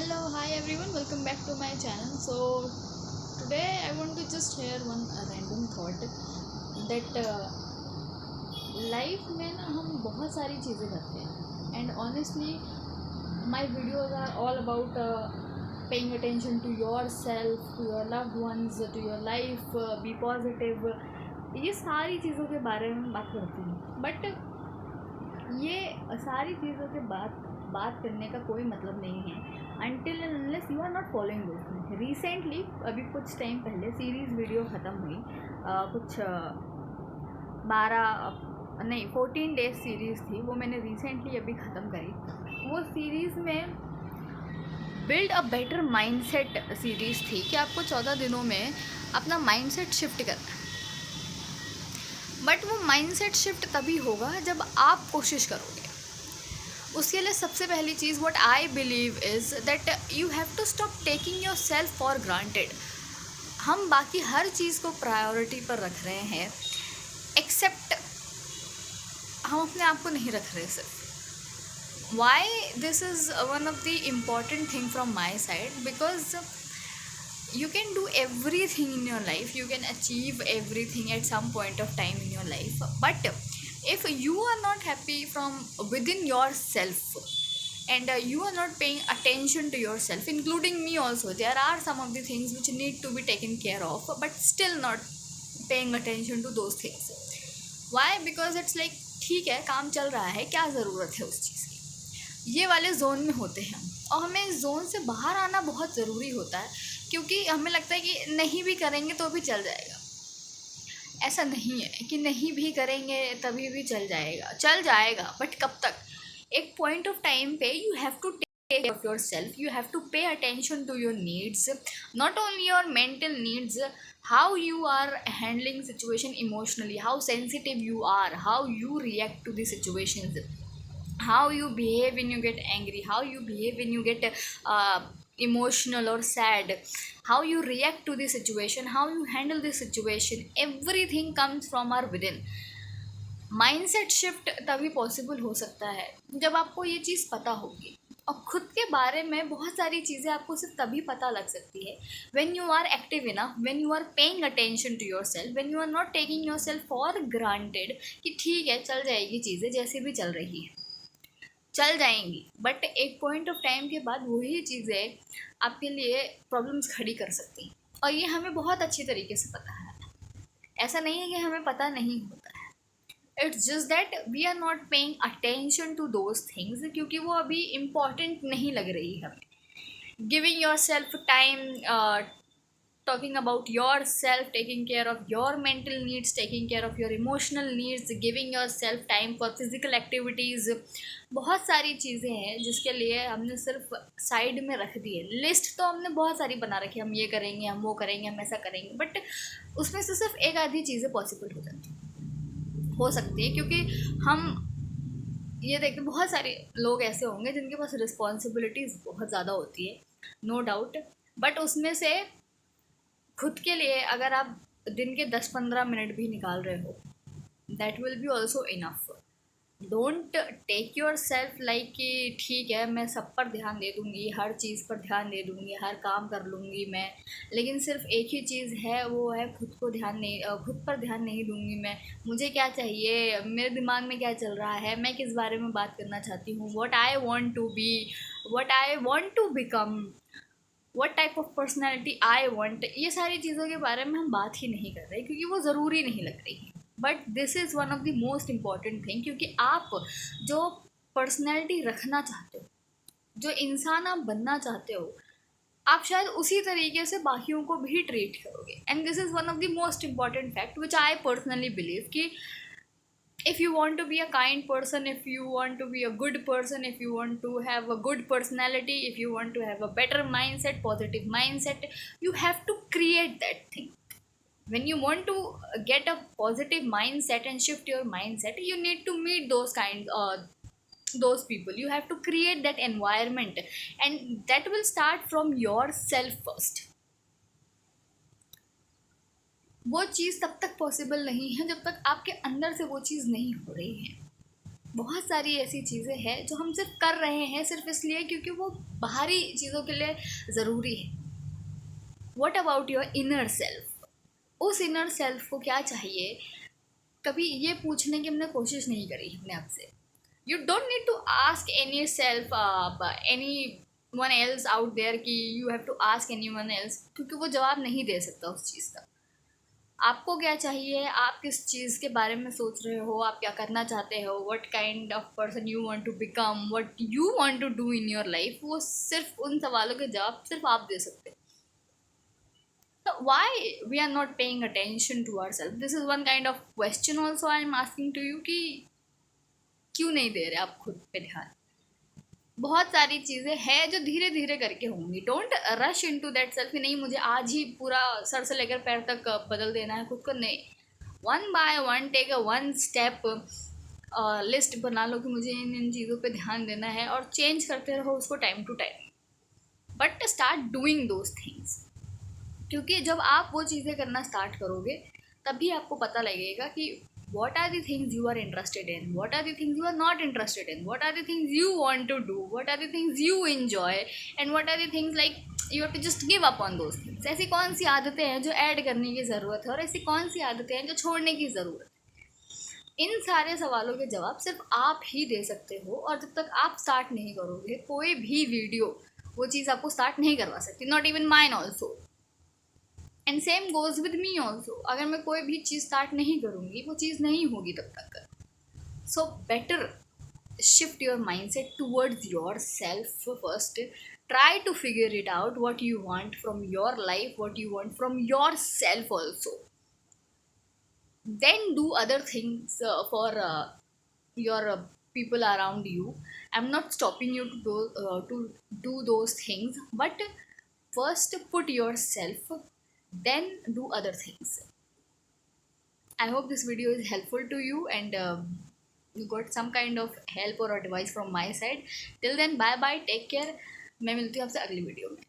Hello, hi everyone, welcome back to my channel. So today I want to just share one random thought that life में ना हम बहुत सारी चीज़ें करते हैं and honestly my videos are all about paying attention to yourself, to your loved ones, to your life, be positive, ये सारी चीज़ों के बारे में बात करती हूँ. बट ये सारी चीज़ों के बात करने का कोई मतलब नहीं है until and unless you are not following those things. Recently अभी कुछ टाइम पहले सीरीज़ वीडियो ख़त्म हुई. कुछ 14 डेज सीरीज़ थी, वो मैंने रिसेंटली अभी ख़त्म करी. वो सीरीज़ में build a better mindset series थी कि आपको 14 दिनों में अपना माइंडसेट शिफ्ट करना है. बट वो माइंडसेट शिफ्ट तभी होगा जब आप कोशिश करोगे. उसके लिए सबसे पहली चीज़ what I believe is that you have to stop taking yourself for granted. हम बाकी हर चीज़ को प्रायोरिटी पर रख रहे हैं एक्सेप्ट हम अपने आप को नहीं रख रहे सिर्फ. Why this is one of the important thing from my side because you can do everything in your life, you can achieve everything at some point of time in your life, but if you are not happy from within yourself and you are not paying attention to yourself, including me also, there are some of the things which need to be taken care of but still not paying attention to those things. why? because it's like ठीक है, काम चल रहा है, क्या ज़रूरत है उस चीज़ की. ये वाले जोन में होते हैं हम, और हमें इस जोन से बाहर आना बहुत ज़रूरी होता है क्योंकि हमें लगता है कि नहीं भी करेंगे तो भी चल जाएगा. ऐसा नहीं है कि नहीं भी करेंगे तभी भी चल जाएगा बट कब तक. एक पॉइंट ऑफ टाइम पे you have to take care of yourself, you have to pay attention to your needs, not only your mental needs, how you are handling situation emotionally, how sensitive you are, how you react to the situations, how you behave when you get angry, how you behave when you get emotional or sad, how you react to the situation, how you handle the situation, everything comes from our within. Mindset shift तभी possible हो सकता है जब आपको ये चीज़ पता होगी. और खुद के बारे में बहुत सारी चीज़ें आपको सिर्फ तभी पता लग सकती है when you are active enough, when you are paying attention to yourself, when you are not taking yourself for granted कि ठीक है चल जाएगी, चीज़ें जैसे भी चल रही है चल जाएंगी. बट एक पॉइंट ऑफ टाइम के बाद वही चीज़ें आपके लिए प्रॉब्लम्स खड़ी कर सकती हैं, और ये हमें बहुत अच्छी तरीके से पता है. ऐसा नहीं है कि हमें पता नहीं होता है. It's just that we are not paying attention to those things क्योंकि वो अभी इम्पॉर्टेंट नहीं लग रही है हमें. Giving yourself time, talking about yourself, taking care of your mental needs, taking care of your emotional needs, giving yourself time for physical activities, बहुत सारी चीज़ें हैं जिसके लिए हमने सिर्फ साइड में रख दी है. लिस्ट तो हमने बहुत सारी बना रखी है, हम ये करेंगे, हम वो करेंगे, हम ऐसा करेंगे, बट उसमें से सिर्फ एक आधी चीज़ें पॉसिबल हो सकती है क्योंकि हम ये देखते बहुत सारे लोग ऐसे होंगे जिनके पास रिस्पॉन्सिबिलिटीज़ बहुत ज़्यादा होती है, नो डाउट, बट उसमें से खुद के लिए अगर आप दिन के 10-15 मिनट भी निकाल रहे हो, that will be also enough. Don't take yourself like कि ठीक है मैं सब पर ध्यान दे दूँगी, हर चीज़ पर ध्यान दे दूँगी, हर काम कर लूँगी मैं, लेकिन सिर्फ एक ही चीज़ है, वो है खुद पर ध्यान नहीं दूँगी मैं. मुझे क्या चाहिए, मेरे दिमाग में क्या चल रहा है, मैं किस बारे में बात करना चाहती हूँ, what I want to be, what I want to become, what type of personality I want, ये सारी चीज़ों के बारे में हम बात ही नहीं कर रहे क्योंकि वो ज़रूरी नहीं लग रही है. But this is one of the most important thing क्योंकि आप जो पर्सनैलिटी रखना चाहते हो, जो इंसान आप बनना चाहते हो, आप शायद उसी तरीके से बाकियों को भी ट्रीट करोगे. And this is one of the most important fact which I personally believe कि if you want to be a kind person, if you want to be a good person, if you want to have a good personality, if you want to have a better mindset, positive mindset, you have to create that thing. When you want to get a positive mindset and shift your mindset, you need to meet those people, you have to create that environment, and that will start from yourself first. वो चीज़ तब तक possible नहीं है जब तक आपके अंदर से वो चीज़ नहीं हो रही है. बहुत सारी ऐसी चीज़ें हैं जो हम सिर्फ कर रहे हैं सिर्फ इसलिए क्योंकि वो बाहरी चीज़ों के लिए ज़रूरी है। What about your inner self? उस इनर सेल्फ को क्या चाहिए, कभी ये पूछने की हमने कोशिश नहीं करी अपने आप से। You don't need to ask any self anyone else out there कि you have to ask anyone else, क्योंकि वो जवाब नहीं दे सकता उस चीज़ का। आपको क्या चाहिए, आप किस चीज़ के बारे में सोच रहे हो, आप क्या करना चाहते हो, what kind of person you want to become, what you want to do in your life, वो सिर्फ उन सवालों के जवाब सिर्फ आप दे सकते हैं। So why we are not paying attention to ourselves? This is one kind of question also I am asking to you कि क्यों नहीं दे रहे आप खुद पे ध्यान। बहुत सारी चीज़ें हैं जो धीरे धीरे करके होंगी। Don't rush into that self कि नहीं मुझे आज ही पूरा सर से लेकर पैर तक बदल देना है खुद को। नहीं, one by one take a one step, list बना लो कि मुझे इन इन चीज़ों पे ध्यान देना है और चेंज करते रहो उसको time to time, but start doing those things. क्योंकि जब आप वो चीज़ें करना स्टार्ट करोगे तभी आपको पता लगेगा कि what are the things you are interested in, what are the things you are not interested in, what are the things you want to do, what are the things you enjoy, and what are the things like you have to just give up on those things। ऐसी कौन सी आदतें हैं जो add करने की ज़रूरत है और ऐसी कौन सी आदतें हैं जो छोड़ने की ज़रूरत है। इन सारे सवालों के जवाब सिर्फ आप ही दे सकते हो, और जब तक आप स्टार्ट नहीं करोगे कोई भी वीडियो वो चीज़ आपको स्टार्ट नहीं करवा सकती, not even mine also, and same goes with me also. अगर मैं कोई भी चीज़ स्टार्ट नहीं करूँगी वो चीज़ नहीं होगी तब तक। So better shift your mindset towards yourself first. Try to figure it out what you want from your life, what you want from yourself also, then do other things for your people around you. I'm not stopping you to do those things, but first put yourself, then do other things. I hope this video is helpful to you, and you got some kind of help or advice from my side. Till then, bye bye, take care. मैं मिलती हूँ आपसे अगली video में।